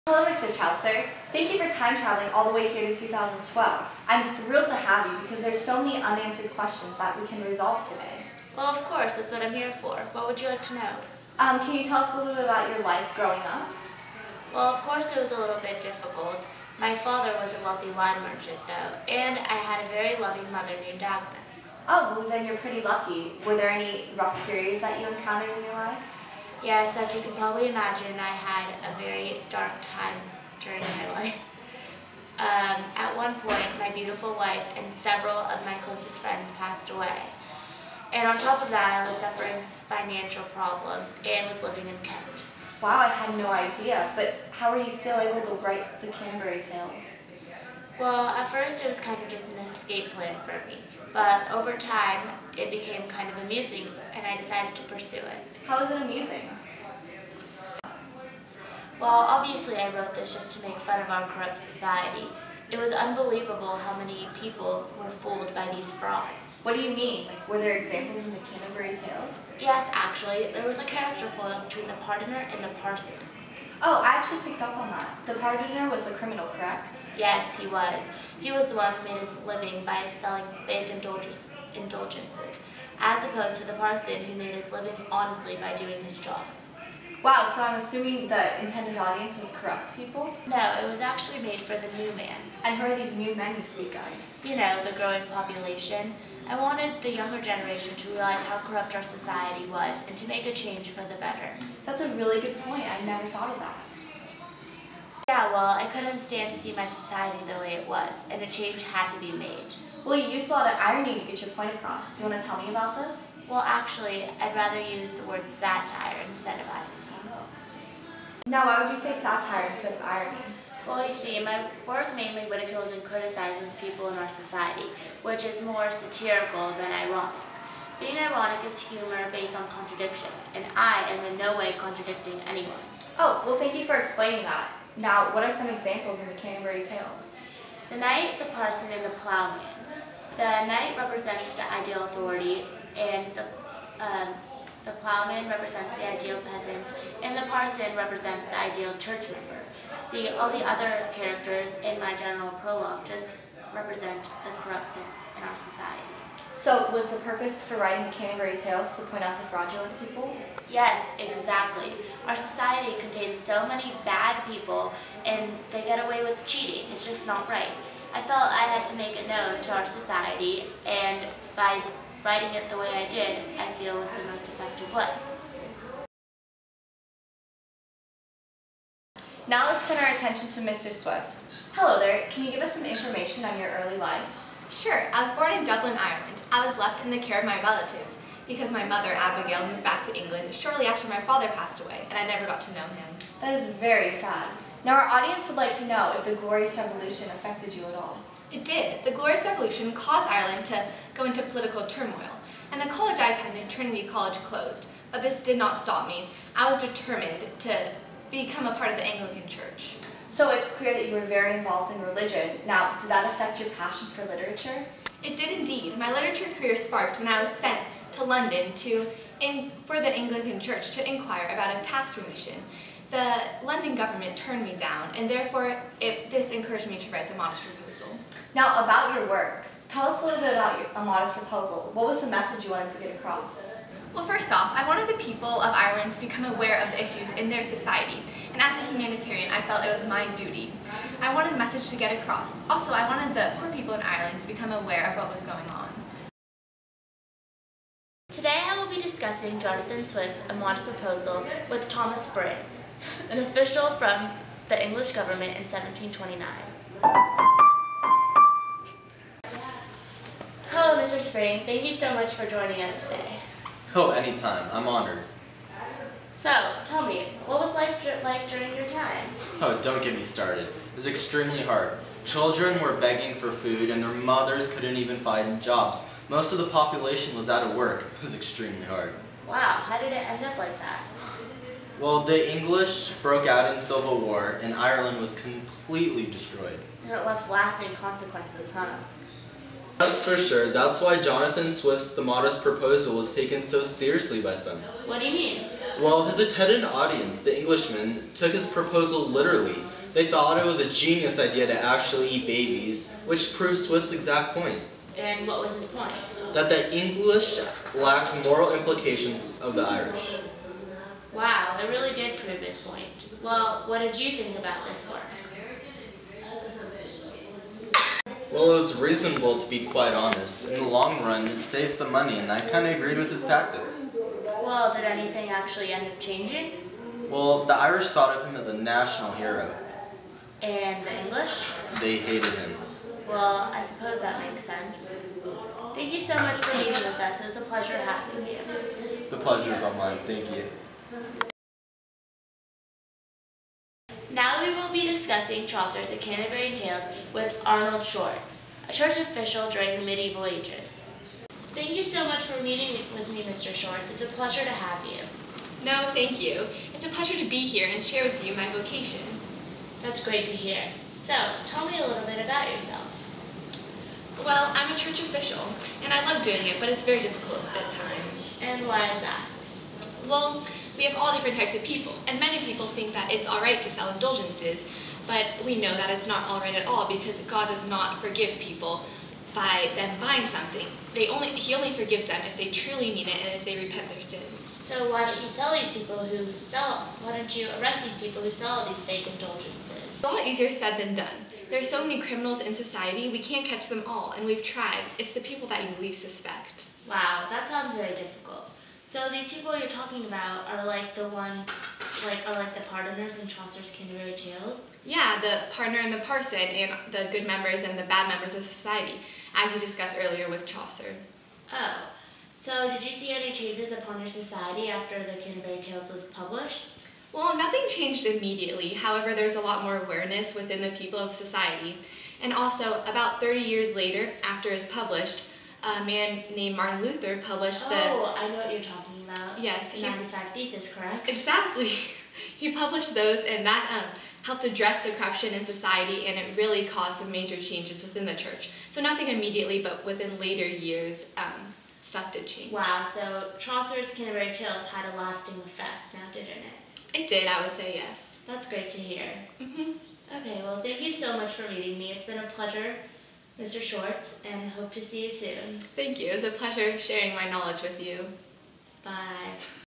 Hello, Mr. Chaucer. Thank you for time traveling all the way here to 2012. I'm thrilled to have you because there's so many unanswered questions that we can resolve today. Well, of course, that's what I'm here for. What would you like to know? Can you tell us a little bit about your life growing up? Well, of course it was a little bit difficult. My father was a wealthy wine merchant, though, and I had a very loving mother named Agnes. Oh, well then you're pretty lucky. Were there any rough periods that you encountered in your life? Yes, as you can probably imagine, I had a very dark time during my life. At one point, my beautiful wife and several of my closest friends passed away. And on top of that, I was suffering financial problems and was living in Kent. Wow, I had no idea, but how were you still able to write the Canterbury tales? Well, at first it was kind of just an escape plan for me, but over time it became kind of amusing and I decided to pursue it. How was it amusing? Well, obviously I wrote this just to make fun of our corrupt society. It was unbelievable how many people were fooled by these frauds. What do you mean? Like, were there examples in the Canterbury tales? Yes, actually, there was a character foil between the pardoner and the parson. Oh, I actually picked up on that. The pardoner was the criminal, correct? Yes, he was. He was the one who made his living by selling fake indulgences, as opposed to the parson who made his living honestly by doing his job. Wow, so I'm assuming the intended audience was corrupt people? No, it was actually made for the new man. And who are these new men you speak of? You know, the growing population. I wanted the younger generation to realize how corrupt our society was and to make a change for the better. That's a really good point. I never thought of that. Yeah, well, I couldn't stand to see my society the way it was, and a change had to be made. Well, you used a lot of irony to get your point across. Do you want to tell me about this? Well, actually, I'd rather use the word satire instead of irony. Now, why would you say satire instead of irony? Well, you see, my work mainly ridicules and criticizes people in our society, which is more satirical than ironic. Being ironic is humor based on contradiction, and I am in no way contradicting anyone. Oh, well thank you for explaining that. Now, what are some examples in the Canterbury tales? The knight, the parson, and the plowman. The knight represents the ideal authority, and the plowman represents the ideal peasant, and the parson represents the ideal church member. See, all the other characters in my general prologue just represent the corruptness in our society. So, was the purpose for writing the Canterbury tales to point out the fraudulent people? Yes, exactly. Our society contains so many bad people, and they get away with cheating. It's just not right. I felt I had to make it known to our society, and by writing it the way I did, I feel was the most effective way. Now let's turn our attention to Mr. Swift. Hello there, can you give us some information on your early life? Sure. I was born in Dublin, Ireland. I was left in the care of my relatives because my mother, Abigail, moved back to England shortly after my father passed away, and I never got to know him. That is very sad. Now our audience would like to know if the Glorious Revolution affected you at all. It did. The Glorious Revolution caused Ireland to go into political turmoil, and the college I attended, Trinity College, closed. But this did not stop me. I was determined to become a part of the Anglican Church. So it's clear that you were very involved in religion. Now, did that affect your passion for literature? It did indeed. My literature career sparked when I was sent to London for the Anglican Church to inquire about a tax remission. The London government turned me down, and therefore this encouraged me to write the Modest Proposal. Now, about your works, tell us a little bit about A Modest Proposal. What was the message you wanted to get across? Well, first off, I wanted the people of Ireland to become aware of the issues in their society, and as a humanitarian, I felt it was my duty. I wanted the message to get across. Also, I wanted the poor people in Ireland to become aware of what was going on. Today I will be discussing Jonathan Swift's A Modest Proposal with Thomas Spring, an official from the English government in 1729. Hello, Mr. Spring. Thank you so much for joining us today. Oh, anytime. I'm honored. So, tell me, what was life like during your time? Oh, don't get me started. It was extremely hard. Children were begging for food and their mothers couldn't even find jobs. Most of the population was out of work. It was extremely hard. Wow, how did it end up like that? Well, the English broke out in civil war and Ireland was completely destroyed. And it left lasting consequences, huh? That's for sure. That's why Jonathan Swift's The Modest Proposal was taken so seriously by some. What do you mean? Well, his attendant audience, the Englishmen, took his proposal literally. They thought it was a genius idea to actually eat babies, which proves Swift's exact point. And what was his point? That the English lacked moral implications of the Irish. Wow, it really did prove his point. Well, what did you think about this work? Well, it was reasonable, to be quite honest. In the long run, it saved some money, and I kind of agreed with his tactics. Well, did anything actually end up changing? Well, the Irish thought of him as a national hero. And the English? They hated him. Well, I suppose that makes sense. Thank you so much for meeting with us. It was a pleasure having you. The pleasure is all mine. Thank you. Now we will be discussing Chaucer's The Canterbury Tales with Arnold Shorts, a church official during the medieval ages. Thank you so much for meeting with me, Mr. Shorts. It's a pleasure to have you. No, thank you. It's a pleasure to be here and share with you my vocation. That's great to hear. So, tell me a little bit about yourself. Well, I'm a church official, and I love doing it, but it's very difficult at times. And why is that? Well, we have all different types of people, and many people think that it's all right to sell indulgences, but we know that it's not all right at all because God does not forgive people by them buying something. He only forgives them if they truly mean it and if they repent their sins. So why don't you why don't you arrest these people who sell these fake indulgences? It's a lot easier said than done. There are so many criminals in society, we can't catch them all, and we've tried. It's the people that you least suspect. Wow, that sounds very difficult. So these people you're talking about are like the ones, are like the pardoners in Chaucer's Canterbury Tales? Yeah, the partner and the parson, and the good members and the bad members of society, as you discussed earlier with Chaucer. Oh, so did you see any changes upon your society after the Canterbury Tales was published? Well, nothing changed immediately. However, there's a lot more awareness within the people of society. And also, about 30 years later, after it was published, a man named Martin Luther published Oh, I know what you're talking about. Yes. The 95 Thesis, correct? Exactly. He published those, and that helped address the corruption in society, and it really caused some major changes within the church. So nothing immediately, but within later years, stuff did change. Wow, so Chaucer's Canterbury Tales had a lasting effect, now didn't it? It did, I would say yes. That's great to hear. Mm-hmm. Okay, well, thank you so much for meeting me. It's been a pleasure, Mr. Shorts, and hope to see you soon. Thank you. It was a pleasure sharing my knowledge with you. Bye.